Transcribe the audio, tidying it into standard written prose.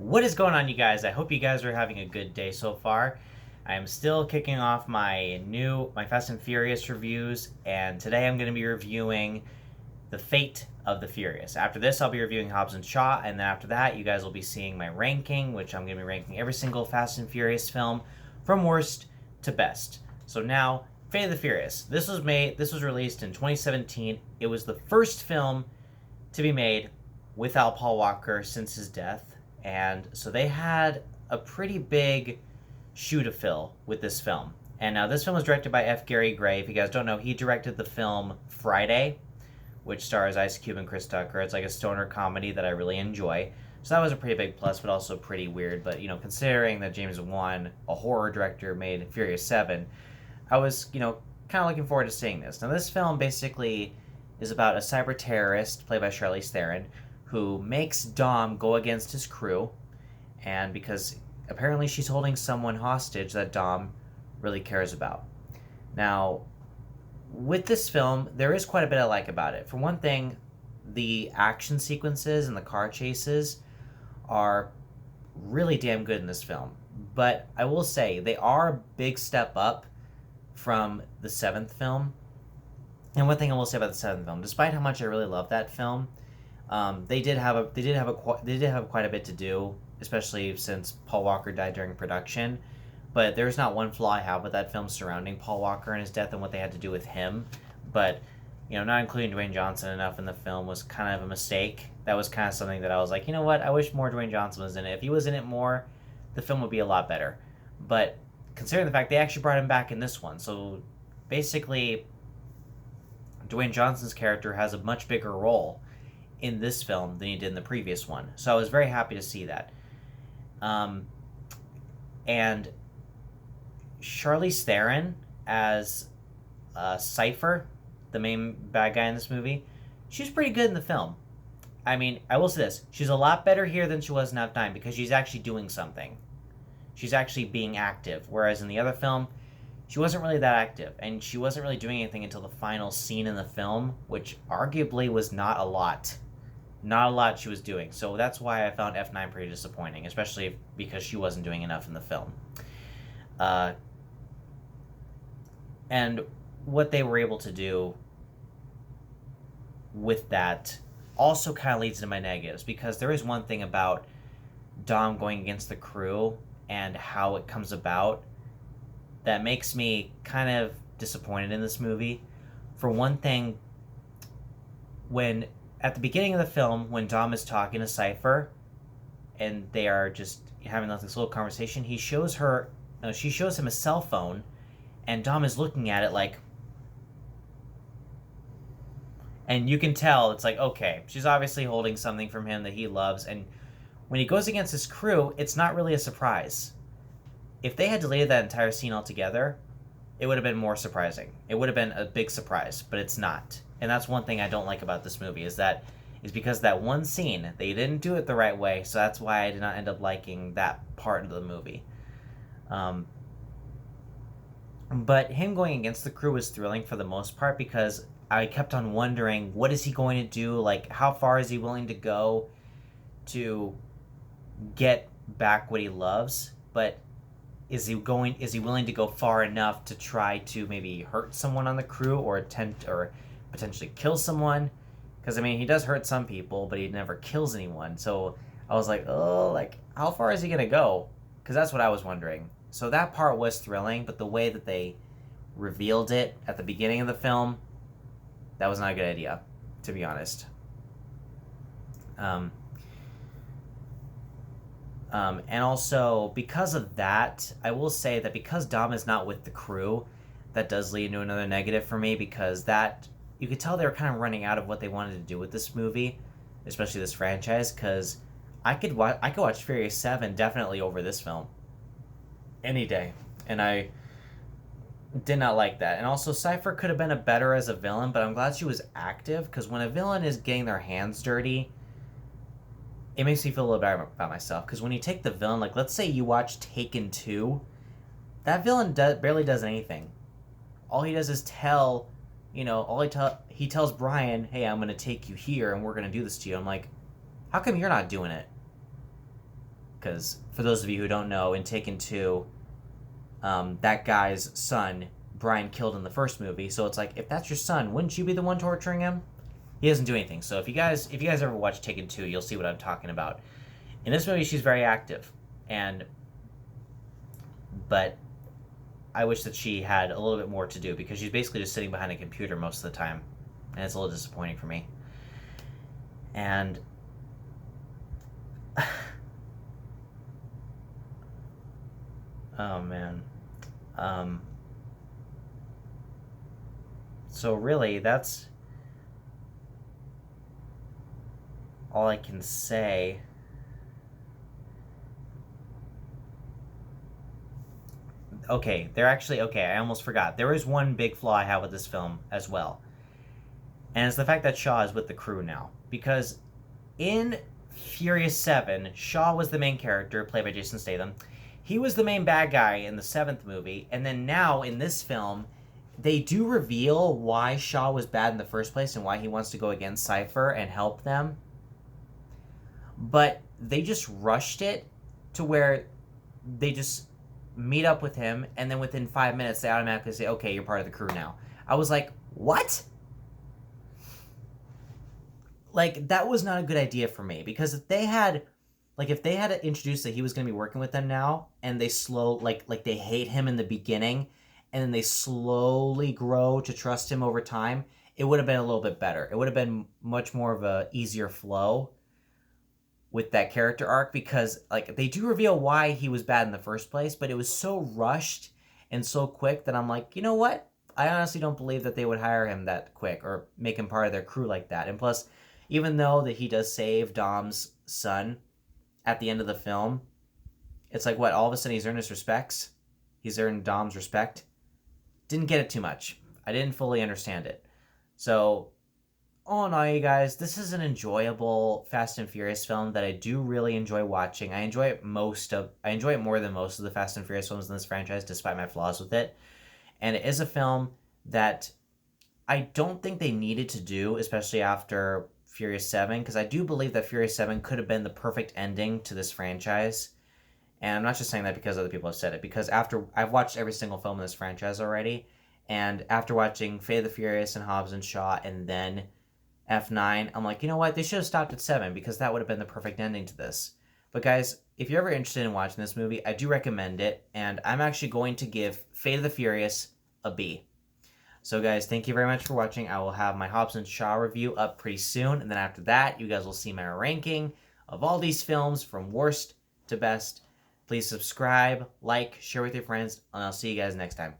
What is going on, you guys? I hope you guys are having a good day so far. I am still kicking off my Fast and Furious reviews, and today I'm going to be reviewing The Fate of the Furious. After this, I'll be reviewing Hobbs and Shaw, and then after that, you guys will be seeing my ranking, which I'm going to be ranking every single Fast and Furious film from worst to best. So now, Fate of the Furious. This was released in 2017. It was the first film to be made without Paul Walker since his death. And so they had a pretty big shoe to fill with this film. And now this film was directed by F. Gary Gray. If you guys don't know, he directed the film Friday, which stars Ice Cube and Chris Tucker. It's like a stoner comedy that I really enjoy. So that was a pretty big plus, but also pretty weird. But, considering that James Wan, a horror director, made Furious 7, I was, kind of looking forward to seeing this. Now, this film basically is about a cyber terrorist, played by Charlize Theron, who makes Dom go against his crew, and because apparently she's holding someone hostage that Dom really cares about. Now, with this film, there is quite a bit I like about it. For one thing, the action sequences and the car chases are really damn good in this film. But I will say, they are a big step up from the 7th film. And one thing I will say about the 7th film, despite how much I really love that film, they did have quite a bit to do, especially since Paul Walker died during production. But there's not one flaw I have with that film surrounding Paul Walker and his death and what they had to do with him. But not including Dwayne Johnson enough in the film was kind of a mistake. That was kind of something that I was like, you know what? I wish more Dwayne Johnson was in it. If he was in it more, the film would be a lot better. But considering the fact they actually brought him back in this one, so basically, Dwayne Johnson's character has a much bigger role in this film than he did in the previous one. So I was very happy to see that. And Charlize Theron as Cypher, the main bad guy in this movie, she's pretty good in the film. I mean, I will say this. She's a lot better here than she was in F9 because she's actually doing something. She's actually being active. Whereas in the other film, she wasn't really that active. And she wasn't really doing anything until the final scene in the film, which arguably was not a lot. Not a lot she was doing. So that's why I found F9 pretty disappointing, especially because she wasn't doing enough in the film. And what they were able to do with that also kind of leads to my negatives, because there is one thing about Dom going against the crew and how it comes about that makes me kind of disappointed in this movie. For one thing, when at the beginning of the film, when Dom is talking to Cypher, and they are just having this little conversation, she shows him a cell phone, and Dom is looking at it like, and you can tell it's like, okay, she's obviously holding something from him that he loves, and when he goes against his crew, it's not really a surprise. If they had deleted that entire scene altogether, it would have been more surprising. It would have been a big surprise, but it's not. And that's one thing I don't like about this movie, is because that one scene, they didn't do it the right way, so that's why I did not end up liking that part of the movie. But him going against the crew was thrilling for the most part, because I kept on wondering, what is he going to do? Like, how far is he willing to go to get back what he loves? But is he willing to go far enough to try to maybe hurt someone on the crew or potentially kill someone? Because, he does hurt some people, but he never kills anyone. So I was like, how far is he going to go? Because that's what I was wondering. So that part was thrilling, but the way that they revealed it at the beginning of the film, that was not a good idea, to be honest. And also, because of that, I will say that because Dom is not with the crew, that does lead to another negative for me, because that, you could tell they were kind of running out of what they wanted to do with this movie, especially this franchise, because I could watch Furious 7 definitely over this film any day, and I did not like that. And also, Cypher could have been better as a villain, but I'm glad she was active, because when a villain is getting their hands dirty, it makes me feel a little better about myself. Because when you take the villain, like, let's say you watch Taken 2, that villain barely does anything. All he does is he tells Brian, hey, I'm going to take you here, and we're going to do this to you. I'm like, how come you're not doing it? because for those of you who don't know, in Taken 2, that guy's son, Brian, killed in the first movie. So it's like, if that's your son, wouldn't you be the one torturing him? He doesn't do anything. So if you guys ever watch Taken 2, you'll see what I'm talking about. In this movie, she's very active, but I wish that she had a little bit more to do, because she's basically just sitting behind a computer most of the time, and it's a little disappointing for me. And oh man. So really, that's all I can say. Okay, I almost forgot. There is one big flaw I have with this film as well. And it's the fact that Shaw is with the crew now. Because in Furious 7, Shaw was the main character, played by Jason Statham. He was the main bad guy in the 7th movie. And then now, in this film, they do reveal why Shaw was bad in the first place and why he wants to go against Cypher and help them. But they just rushed it to where they just meet up with him, and then within 5 minutes, they automatically say, okay, you're part of the crew now. I was like, what? Like, that was not a good idea for me, because if they had introduced that he was going to be working with them now, and they they hate him in the beginning, and then they slowly grow to trust him over time, it would have been a little bit better. It would have been much more of a easier flow with that character arc, because like they do reveal why he was bad in the first place, but it was so rushed and so quick that I'm like, you know what? I honestly don't believe that they would hire him that quick or make him part of their crew like that. And plus, even though that he does save Dom's son at the end of the film, it's like, what, all of a sudden he's earned his respects? He's earned Dom's respect? Didn't get it too much. I didn't fully understand it. So, all in all, you guys, this is an enjoyable Fast and Furious film that I do really enjoy watching. I enjoy it more than most of the Fast and Furious films in this franchise, despite my flaws with it. And it is a film that I don't think they needed to do, especially after Furious 7, because I do believe that Furious 7 could have been the perfect ending to this franchise. And I'm not just saying that because other people have said it, because after I've watched every single film in this franchise already, and after watching Fate of the Furious and Hobbs and Shaw and then F9, I'm like, you know what? They should have stopped at 7, because that would have been the perfect ending to this. But guys, if you're ever interested in watching this movie, I do recommend it, and I'm actually going to give Fate of the Furious a B. So guys, thank you very much for watching. I will have my Hobbs and Shaw review up pretty soon, and then after that, you guys will see my ranking of all these films from worst to best. Please subscribe, like, share with your friends, and I'll see you guys next time.